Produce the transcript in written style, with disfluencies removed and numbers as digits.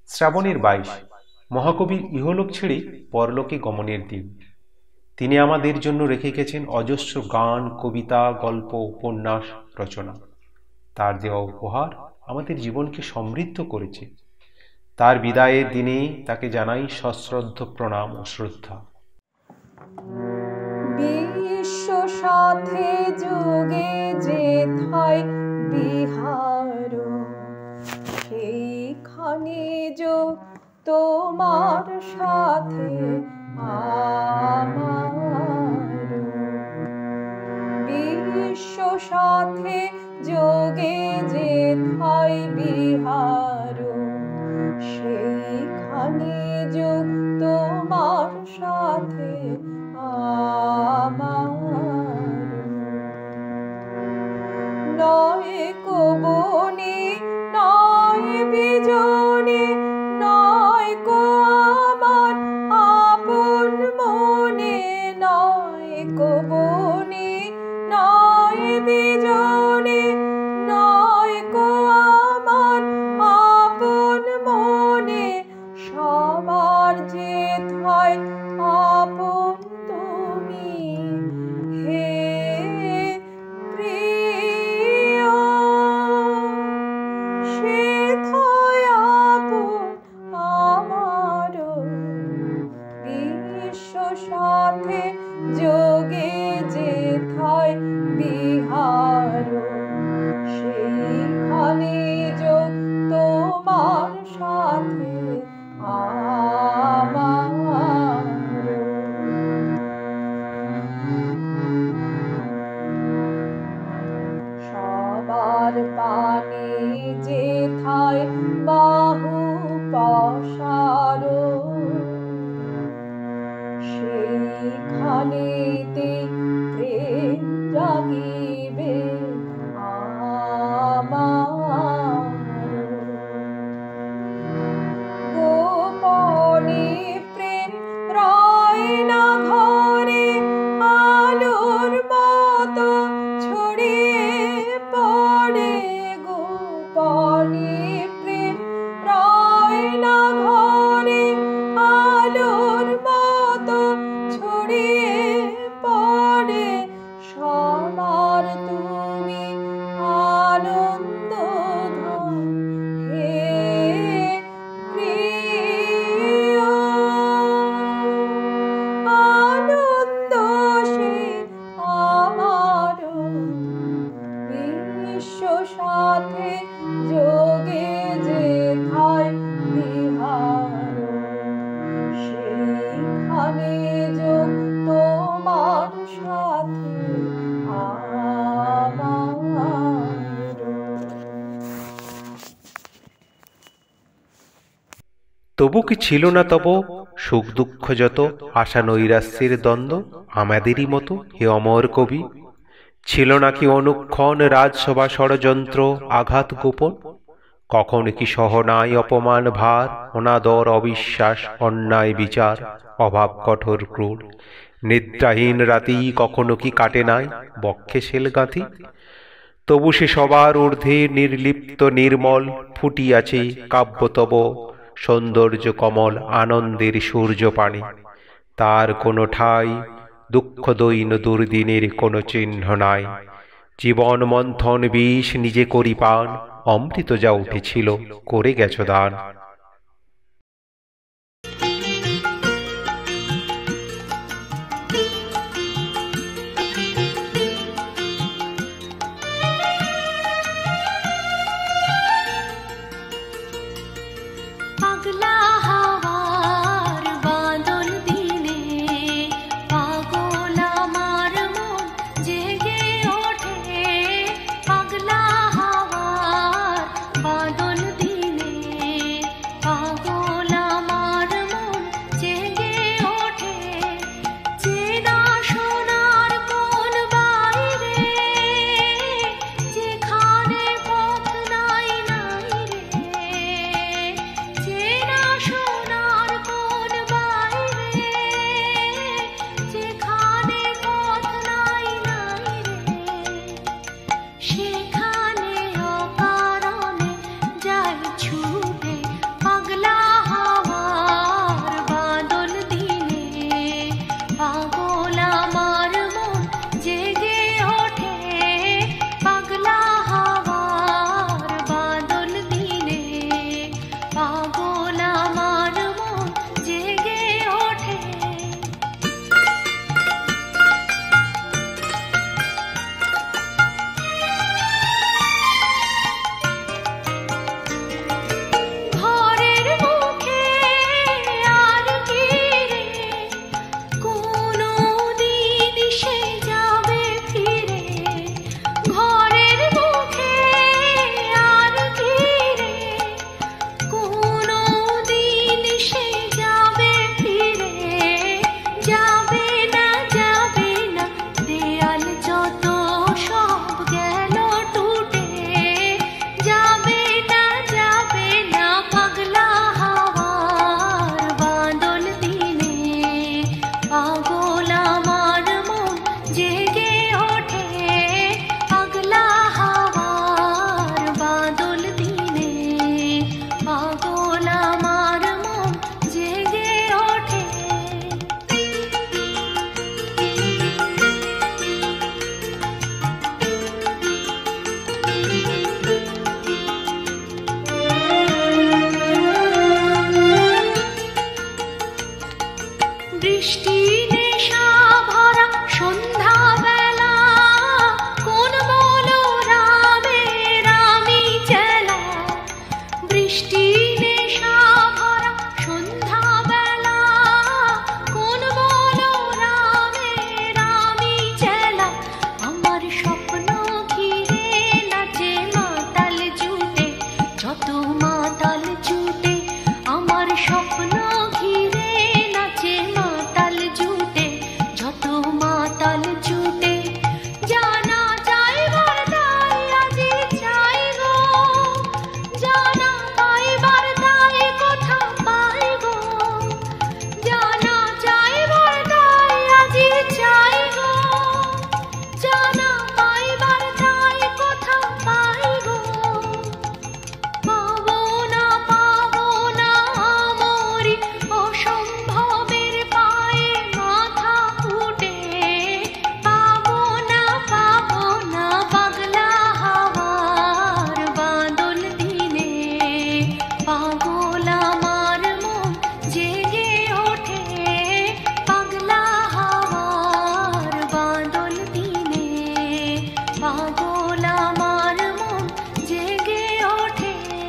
শ্রাবণের 22 মহাকবির ইহলোক ছেড়ে পরলোকে গমনের দিন। তিনি আমাদের জন্য রেখে গেছেন অজস্র গান, কবিতা, গল্প, উপন্যাস, রচনা। তার দেওয়া উপহার আমাদের জীবনকে সমৃদ্ধ করেছে। তার বিদায়ের দিনে তাকে জানাই সশ্রদ্ধ প্রণাম ও শ্রদ্ধা। বিশ্ব সাথে যোগে যেথায় বিহার, সেইখানে যোগ তোমার সাথে আমার। বিশ্ব সাথে যোগে যেথায় বিহার, সেইখানে যোগ তোমার সাথে আমার। নয় কবনে নয় বিজনে, নয় কো আমার আপন মনে। নয় কবনে নয় বিজনে, নয় কো আমার আপন মনে। সবার যেথায় আপন তুমি হে প্রিয়, সেথায় আপন আমার। বিশ্ব সাথে যোগে যেথায় বিহার, সেইখানে যোগ তোমার সাথে আমার। সবার পানে যেথায় বাহু পসার, সেইখানেতে প্রেম জাগিবে আমার। গোপনে প্রেম রয় না ঘরে, আলোর মতো ছড়িয়ে পড়ে। গোপনে প্রেম রয় না ঘরে, আলোর মতো ছড়িয়ে পড়ে। সবার তুমি আনন্দ ধন হে প্রিয়, আনন্দ সে আমার। বিশ্ব সাথে যোগে যেথায় বিহার, সেইখানে যোগ তোমার সাথে আমার। তবু কি ছিল না তব সুখ দুঃখ যত, আশা নৈরাশ্যের দ্বন্দ্ব আমাদেরই মতো হে অমর কবি? ছিল নাকি অনুক্ষণ রাজসভা ষড়যন্ত্র, আঘাত গোপন? কখন কি সহনায় অপমান ভার, অনাদর অবিশ্বাস অন্যায় বিচার, অভাব কঠোর ক্রূর? নিদ্রাহীন রাতি কখনো কি কাটে নাই বক্ষে শেল গাঁথি? তবু সে সবার ঊর্ধ্বে নির্লিপ্ত নির্মল, ফুটিয়াছে কাব্য তব সৌন্দর্য কমল, আনন্দের সূর্যপানে। তার কোনো ঠাঁই দুঃখ দৈন দুর্দিনের কোনো চিহ্ন নাই। জীবন মন্থন বিষ নিজে করি পান, অমৃত যা উঠেছিল করে গেছ দান। চেনা পাগল